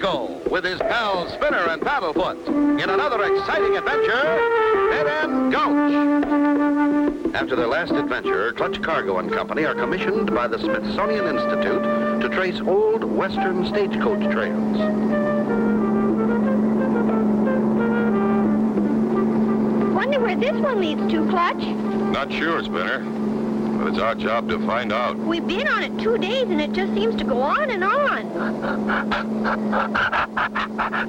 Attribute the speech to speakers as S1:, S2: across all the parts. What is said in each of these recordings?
S1: Cargo with his pals Spinner and Paddlefoot in another exciting adventure, Dead End Gulch. After their last adventure, Clutch Cargo and Company are commissioned by the Smithsonian Institute to trace old Western stagecoach trails.
S2: Wonder where this one leads to, Clutch?
S3: Not sure, Spinner. But it's our job to find out.
S2: We've been on it 2 days, and it just seems to go on and on.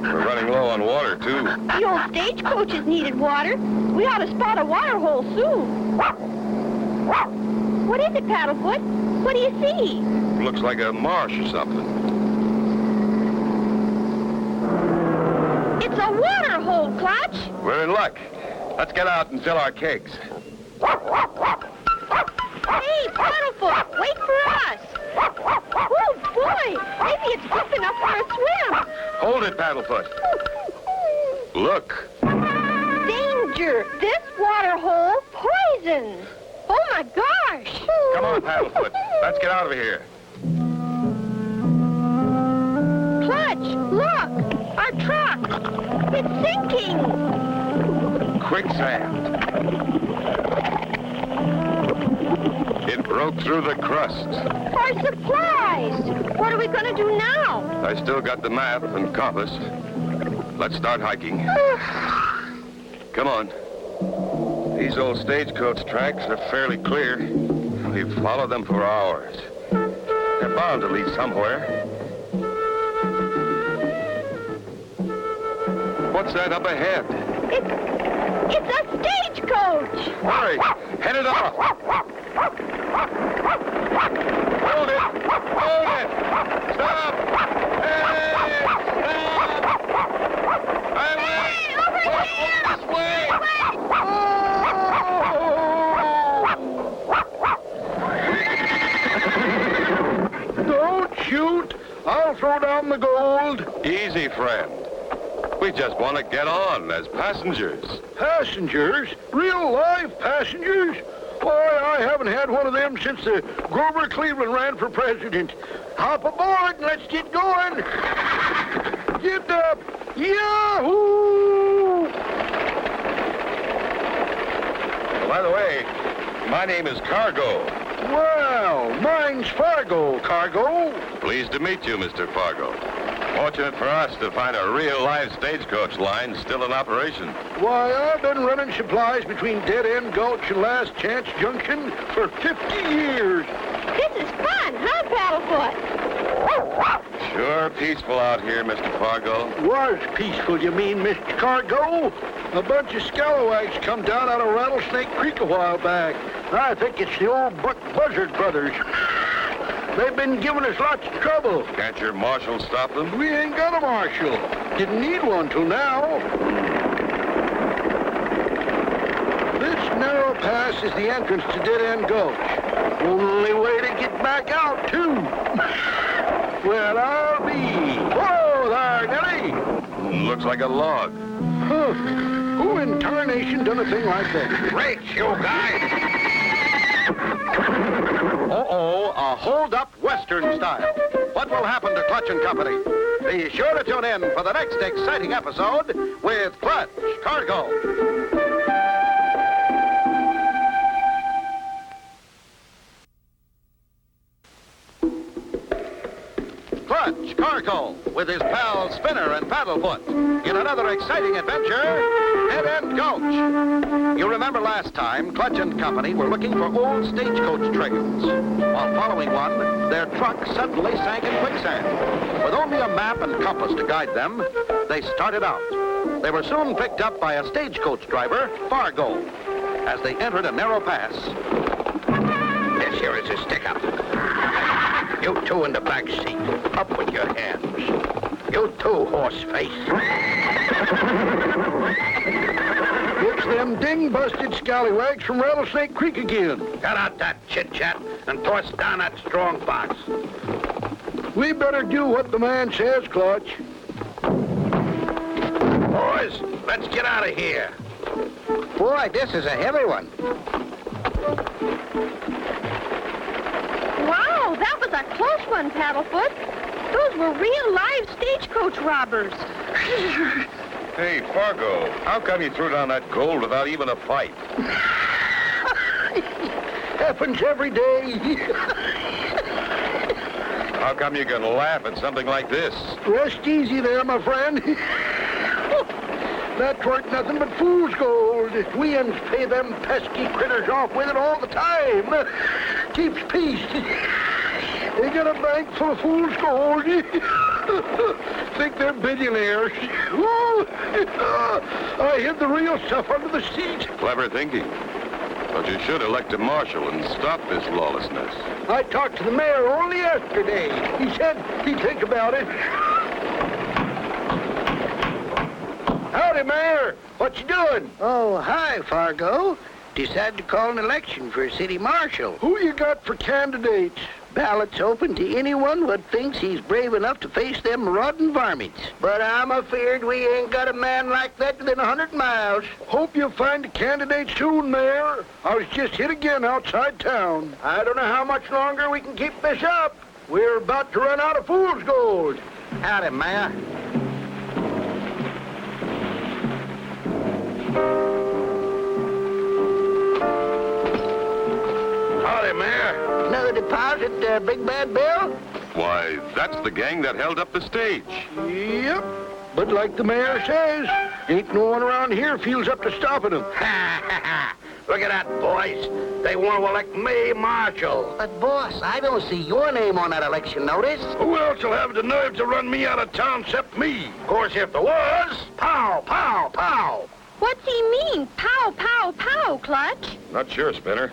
S3: We're running low on water, too.
S2: The old stagecoaches needed water. We ought to spot a water hole soon. What is it, Paddlefoot? What do you see?
S3: Looks like a marsh or something.
S2: It's a water hole, Clutch.
S3: We're in luck. Let's get out and fill our kegs.
S2: Hey, Paddlefoot, wait for us. Oh, boy, maybe it's deep enough for a swim.
S3: Hold it, Paddlefoot. Look.
S2: Danger! This water hole, poison. Oh, my gosh.
S3: Come on, Paddlefoot. Let's get out of here.
S2: Clutch, look, our truck. It's sinking.
S3: Quicksand. It broke through the crust.
S2: Our supplies. What are we going to do now?
S3: I still got the map and compass. Let's start hiking. Come on. These old stagecoach tracks are fairly clear. We've followed them for hours. They're bound to lead somewhere. What's that up ahead?
S2: It's a stagecoach.
S3: Hurry! Head it off! Hold it! Hold it! Stop! Hey! Stop!
S2: Hey, over here!
S3: This way!
S4: Don't shoot! I'll throw down the gold.
S3: Easy, friend. We just want to get on as passengers.
S4: Passengers? Real live passengers? Why, I haven't had one of them since the Grover Cleveland ran for president. Hop aboard and let's get going. Get up. Yahoo!
S3: By the way, my name is Cargo.
S4: Well, mine's Fargo, Cargo.
S3: Pleased to meet you, Mr. Fargo. Fortunate for us to find a real live stagecoach line still in operation.
S4: Why, I've been running supplies between Dead End Gulch and Last Chance Junction for 50 years.
S2: This is fun, huh, Paddlefoot?
S3: Sure peaceful out here, Mr. Fargo.
S4: Was peaceful, you mean, Mr. Cargo? A bunch of scalawags come down out of Rattlesnake Creek a while back. I think it's the old Buck Buzzard brothers. They've been giving us lots of trouble.
S3: Can't your marshal stop them?
S4: We ain't got a marshal. Didn't need one till now. This narrow pass is the entrance to Dead End Gulch. Only way to get back out, too. Well, I'll be. Whoa there, Nellie.
S3: Looks like a log.
S4: Huh. Who in tarnation done a thing like that?
S1: Brakes, you guys! Uh-oh, a hold-up Western style. What will happen to Clutch and Company? Be sure to tune in for the next exciting episode with Clutch Cargo. Clutch Cargo with his pals Spinner and Paddlefoot in another exciting adventure, Dead End Gulch. You remember last time, Clutch and Company were looking for old stagecoach trails. While following one, their truck suddenly sank in quicksand. With only a map and compass to guide them, they started out. They were soon picked up by a stagecoach driver, Fargo. As they entered a narrow pass.
S5: This here is a stick-up. You two in the back seat. Up with your hands. You too, horse-face.
S4: It's them ding-busted scallywags from Rattlesnake Creek again.
S5: Cut out that chit-chat and toss down that strong box.
S4: We better do what the man says, Clutch.
S5: Boys, let's get out of here.
S1: Boy, this is a heavy one.
S2: Wow, that was a close one, Paddlefoot. Those were real live stagecoach robbers.
S3: Hey, Fargo, how come you threw down that gold without even a fight?
S4: Happens every day.
S3: How come you can laugh at something like this?
S4: Rest easy there, my friend. That weren't nothing but fool's gold. We uns pay them pesky critters off with it all the time. Keeps peace. They got a bank full of fool's gold. Think they're billionaires. I hid the real stuff under the seat.
S3: Clever thinking. But you should elect a marshal and stop this lawlessness.
S4: I talked to the mayor only yesterday. He said he'd think about it. Howdy, Mayor. What you doing?
S5: Oh, hi, Fargo. Decided to call an election for city marshal.
S4: Who you got for candidates?
S5: Ballots open to anyone what thinks he's brave enough to face them marauding varmints. But I'm afeard we ain't got a man like that within 100 miles.
S4: Hope you'll find a candidate soon, Mayor. I was just hit again outside town. I don't know how much longer we can keep this up. We're about to run out of fool's gold.
S5: Howdy, Mayor.
S4: Howdy, Mayor.
S5: No deposit, Big Bad Bill?
S3: Why, that's the gang that held up the stage.
S4: Yep. But like the mayor says, ain't no one around here feels up to stopping them.
S5: Look at that, boys. They want to elect me marshal. But, boss, I don't see your name on that election notice.
S4: Who else will have the nerve to run me out of town except me? Of course, if there was, pow, pow, pow.
S2: What's he mean? Pow, pow, pow, Clutch.
S3: Not sure, Spinner,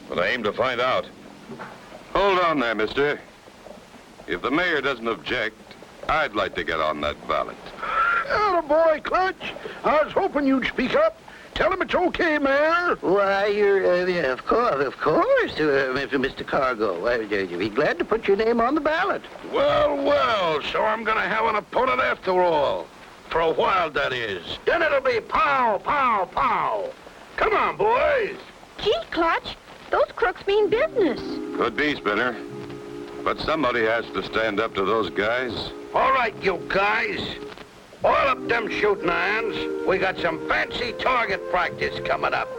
S3: but I aim to find out. Hold on there, mister. If the mayor doesn't object, I'd like to get on that ballot.
S4: Attaboy, Clutch. I was hoping you'd speak up. Tell him it's okay, Mayor.
S5: Why, you're, of course, Mr. Cargo. I'd be glad to put your name on the ballot.
S4: Well, so I'm gonna have an opponent after all. For a while, that is. Then it'll be pow, pow, pow. Come on, boys.
S2: Gee, Clutch, those crooks mean business.
S3: Could be, Spinner. But somebody has to stand up to those guys.
S4: All right, you guys. Oil up them shooting irons. We got some fancy target practice coming up.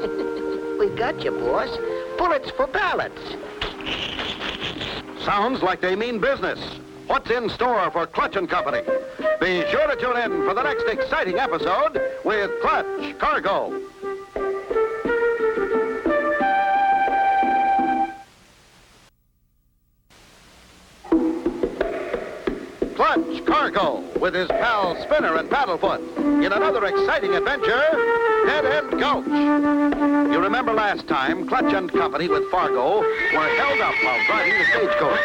S5: We got you, boss. Bullets for ballots.
S1: Sounds like they mean business. What's in store for Clutch and Company? Be sure to tune in for the next exciting episode with Clutch Cargo. Clutch Cargo with his pals Spinner and Paddlefoot in another exciting adventure, Dead End Gulch. You remember last time Clutch and Company with Fargo were held up while driving the stagecoach.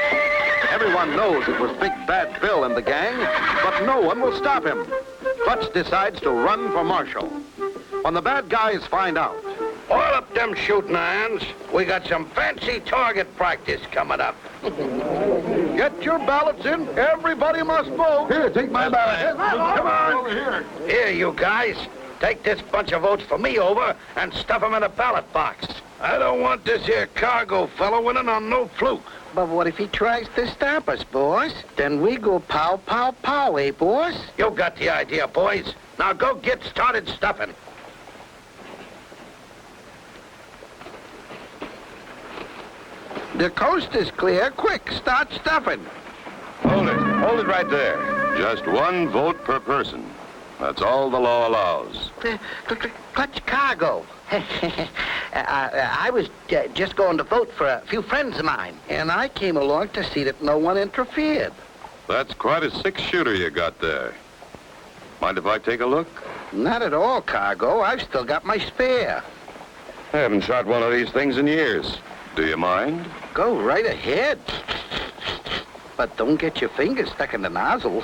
S1: Everyone knows it was Big Bad Bill and the gang, but no one will stop him. Clutch decides to run for marshal. When the bad guys find out,
S4: Oil up them shooting irons. We got some fancy target practice coming up. Get your ballots in. Everybody must vote. Here, take my ballot. Come on. Over here. Here, you guys. Take this bunch of votes for me over and stuff them in a ballot box. I don't want this here Cargo fellow winning on no fluke.
S5: But what if he tries to stop us, boss? Then we go pow, pow, pow, eh, boss?
S4: You got the idea, boys. Now go get started stuffing.
S5: The coast is clear. Quick, start stuffing.
S3: Hold it right there. Just one vote per person. That's all the law allows.
S5: Clutch Cargo. I was just going to vote for a few friends of mine, and I came along to see that no one interfered.
S3: That's quite a six-shooter you got there. Mind if I take a look?
S5: Not at all, Cargo. I've still got my spare.
S3: I haven't shot one of these things in years. Do you mind?
S5: Go right ahead. But don't get your fingers stuck in the nozzle.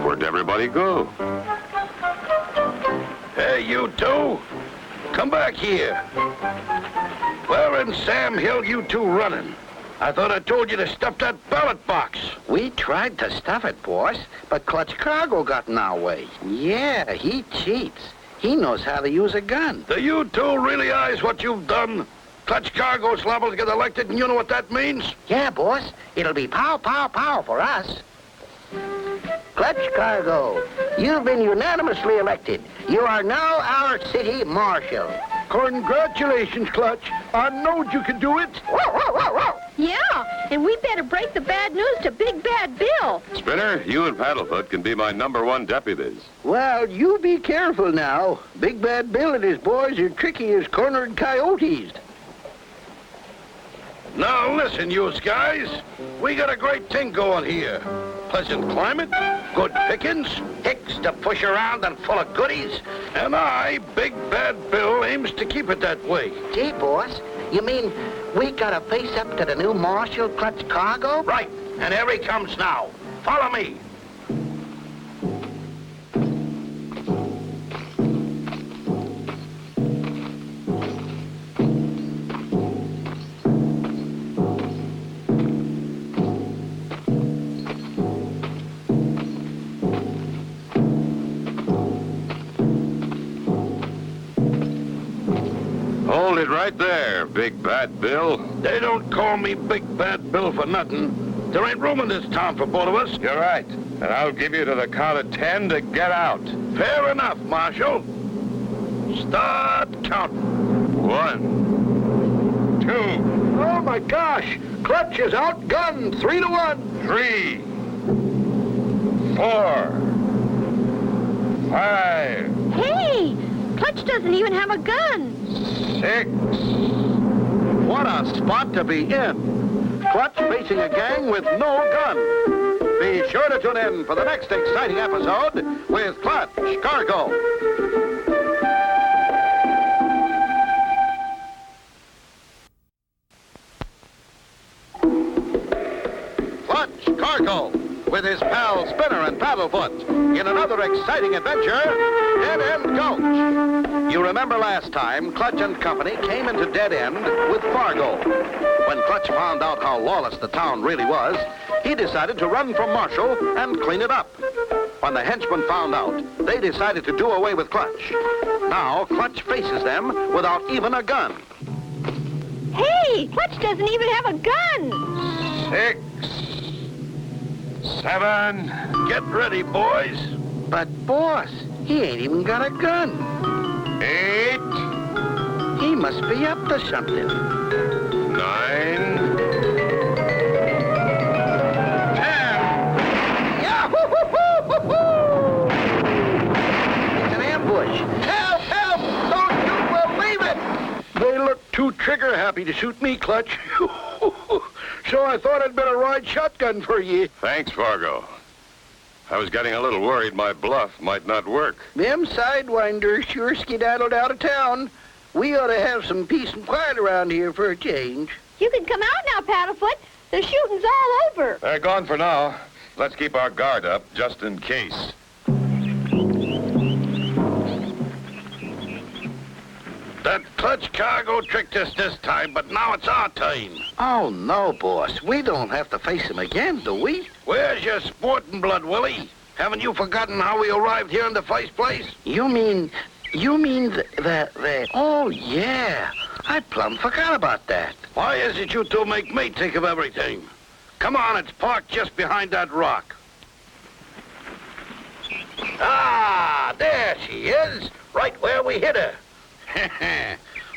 S3: Where'd everybody go?
S4: Hey, you two. Come back here. Where in Sam Hill you two running? I thought I told you to stuff that ballot box.
S5: We tried to stuff it, boss, but Clutch Cargo got in our way. Yeah, he cheats. He knows how to use a gun.
S4: Do you two realize what you've done? Clutch Cargo's liable to get elected, and you know what that means?
S5: Yeah, boss. It'll be pow, pow, pow for us. Clutch Cargo, you've been unanimously elected. You are now our city marshal.
S4: Congratulations, Clutch. I knowed you could do it.
S2: Yeah, and we better break the bad news to Big Bad Bill.
S3: Spinner, you and Paddlefoot can be my #1 deputies.
S5: Well, you be careful now. Big Bad Bill and his boys are tricky as cornered coyotes.
S4: Now listen, you guys. We got a great thing going here. Pleasant climate, good pickings,
S5: Hicks to push around and full of goodies.
S4: and I, Big Bad Bill, aims to keep it that way.
S5: Gee, boss, you mean we gotta face up to the new marshal, Clutch Cargo?
S4: Right, and here he comes now. Follow me.
S3: Hold it right there, Big Bad Bill.
S4: They don't call me Big Bad Bill for nothing. There ain't room in this town for both of us.
S3: You're right. And I'll give you to the count of 10 to get out.
S4: Fair enough, Marshal. Start counting.
S3: 1, 2,
S4: Oh, my gosh. Clutch is outgunned 3-1.
S3: 3, 4, 5,
S2: Hey, Clutch doesn't even have a gun.
S3: 6.
S1: What a spot to be in. Clutch facing a gang with no gun. Be sure to tune in for the next exciting episode with Clutch Cargo. Clutch Cargo with his pal Spinner and Paddlefoot in another exciting adventure, Dead End Gulch. You remember last time, Clutch and Company came into Dead End with Fargo. When Clutch found out how lawless the town really was, he decided to run from Marshall and clean it up. When the henchmen found out, they decided to do away with Clutch. Now, Clutch faces them without even a gun.
S2: Hey, Clutch doesn't even have a gun.
S3: 6, 7.
S4: Get ready, boys.
S5: But, boss, he ain't even got a gun.
S3: 8,
S5: He must be up to something.
S3: 9, 10.
S5: Yahoo! It's an ambush. Help! Help! Don't you believe it!
S4: They look too trigger happy to shoot me, Clutch. So I thought I'd better ride shotgun for ye.
S3: Thanks, Fargo. I was getting a little worried my bluff might not work.
S5: Them sidewinders sure skedaddled out of town. We ought to have some peace and quiet around here for a change.
S2: You can come out now, Paddlefoot. The shooting's all over.
S3: They're gone for now. Let's keep our guard up, just in case.
S4: That Clutch Cargo tricked us this time, but now it's our time.
S5: Oh, no, boss. We don't have to face him again, do we?
S4: Where's your sporting blood, Willie? Haven't you forgotten how we arrived here in the first place?
S5: You mean the... Oh, yeah. I plumb forgot about that.
S4: Why is it you two make me think of everything? Come on, it's parked just behind that rock. Ah, there she is, right where we hit her.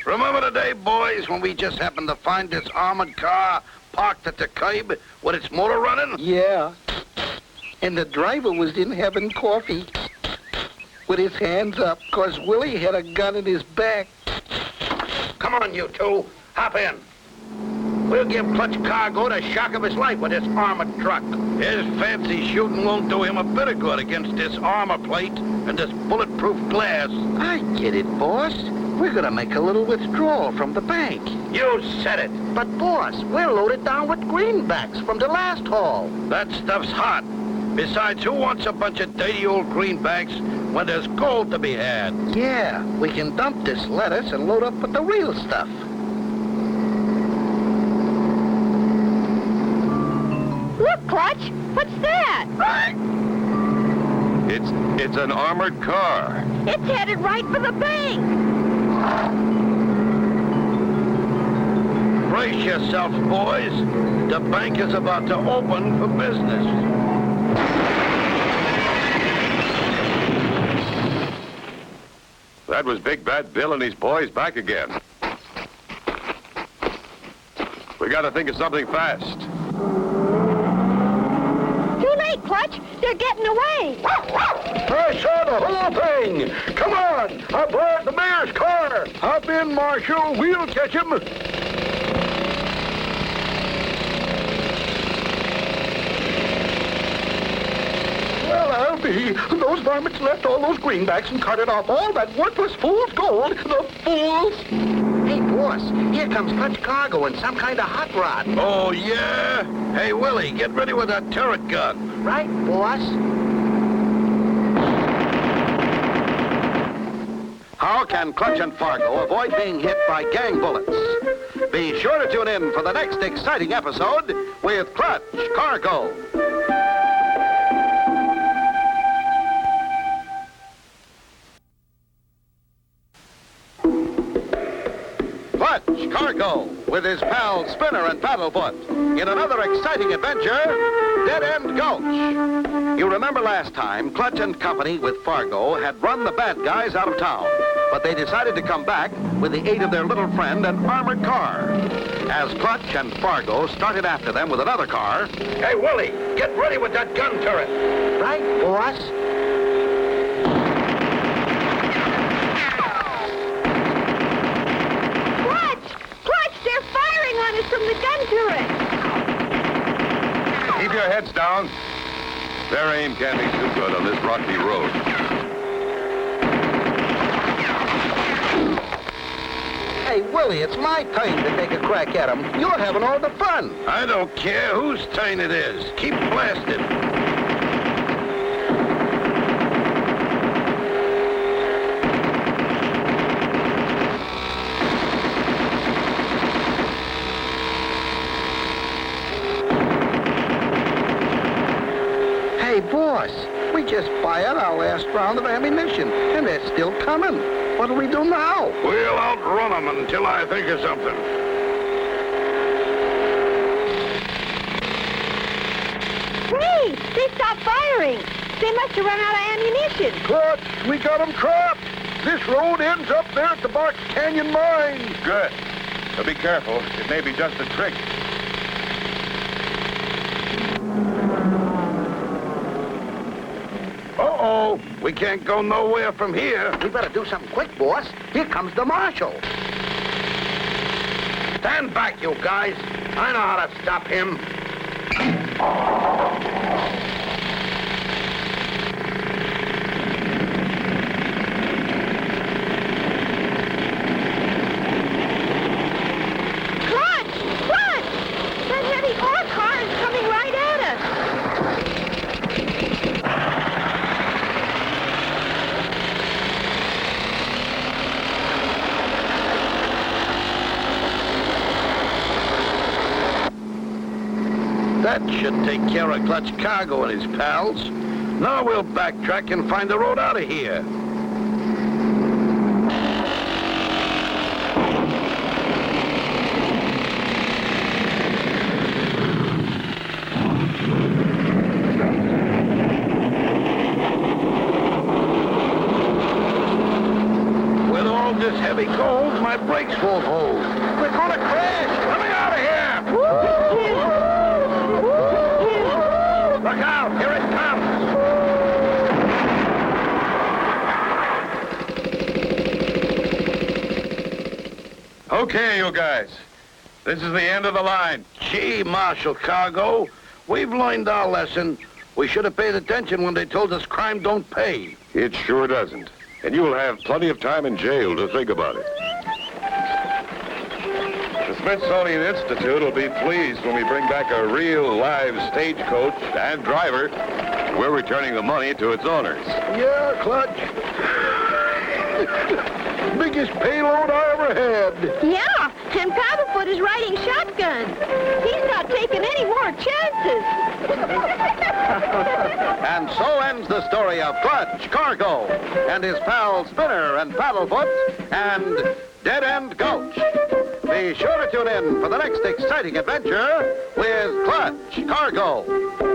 S4: Remember the day, boys, when we just happened to find this armored car parked at the curb with its motor running?
S5: Yeah. And the driver was in having coffee with his hands up, 'cause Willie had a gun in his back.
S4: Come on, you two, hop in. We'll give Clutch Cargo the shock of his life with this armored truck. His fancy shooting won't do him a bit of good against this armor plate and this bulletproof glass.
S5: I get it, boss. We're gonna make a little withdrawal from the bank.
S4: You said it.
S5: But, boss, we're loaded down with greenbacks from the last haul.
S4: That stuff's hot. Besides, who wants a bunch of dirty old greenbacks when there's gold to be had?
S5: Yeah, we can dump this lettuce and load up with the real stuff.
S2: Clutch, what's that?
S3: It's an armored car.
S2: It's headed right for the bank.
S4: Brace yourselves, boys. The bank is about to open for business.
S3: That was Big Bad Bill and his boys back again. We gotta think of something fast.
S2: Too late, Clutch. They're getting away.
S4: I saw the whole thing. Come on. I brought the mayor's car. Hop in, Marshal. We'll catch him. Well, I'll be. Those varmints left all those greenbacks and carted off all that worthless fool's gold. The fools.
S5: Hey, boss, here comes Clutch Cargo and some kind of hot rod.
S4: Oh, yeah? Hey, Willie, get ready with that turret gun.
S5: Right, boss?
S1: How can Clutch and Fargo avoid being hit by gang bullets? Be sure to tune in for the next exciting episode with Clutch Cargo. Clutch Cargo with his pals Spinner and Paddlefoot in another exciting adventure, Dead End Gulch. You remember last time, Clutch and Company with Fargo had run the bad guys out of town, but they decided to come back with the aid of their little friend, an armored car. As Clutch and Fargo started after them with another car...
S4: Hey, Willie, get ready with that gun turret.
S5: Right, boss?
S2: They're firing on us from the gun turret.
S3: Keep your heads down. Their aim can't be too good on this rocky road.
S5: Hey, Willie, it's my turn to take a crack at him. You're having all the fun.
S4: I don't care whose turn it is. Keep blasting.
S5: Hey, boss, we just fired our last round of ammunition, and they're still coming. What'll we do now?
S4: We'll outrun them until I think of something.
S2: Hey, they stopped firing. They must have run out of ammunition.
S4: Clutch, we got them trapped. This road ends up there at the Box Canyon mine.
S3: Good. But be careful. It may be just a trick.
S4: Uh-oh. We can't go nowhere from here.
S5: We better do something quick, boss. Here comes the marshal.
S4: Stand back, you guys. I know how to stop him.
S2: Clutch! Clutch! That heavy ore car is coming right at us.
S4: That should take care of Clutch Cargo and his pals. Now we'll backtrack and find the road out of here. With all this heavy gold, my brakes won't hold. We're gonna crash. Let me out of here! Look out! Here it comes!
S3: Okay, you guys. This is the end of the line.
S4: Gee, Marshal Cargo, we've learned our lesson. We should have paid attention when they told us crime don't pay.
S3: It sure doesn't. And you'll have plenty of time in jail to think about it. The Smithsonian Institute will be pleased when we bring back a real live stagecoach and driver. We're returning the money to its owners.
S4: Yeah, Clutch. Biggest payload I ever had.
S2: Yeah, And Paddlefoot is riding shotgun. He's not taking any more chances.
S1: And so ends the story of Clutch, Cargo, and his pals Spinner and Paddlefoot, and Dead End Gulch. Be sure to tune in for the next exciting adventure with Clutch, Cargo.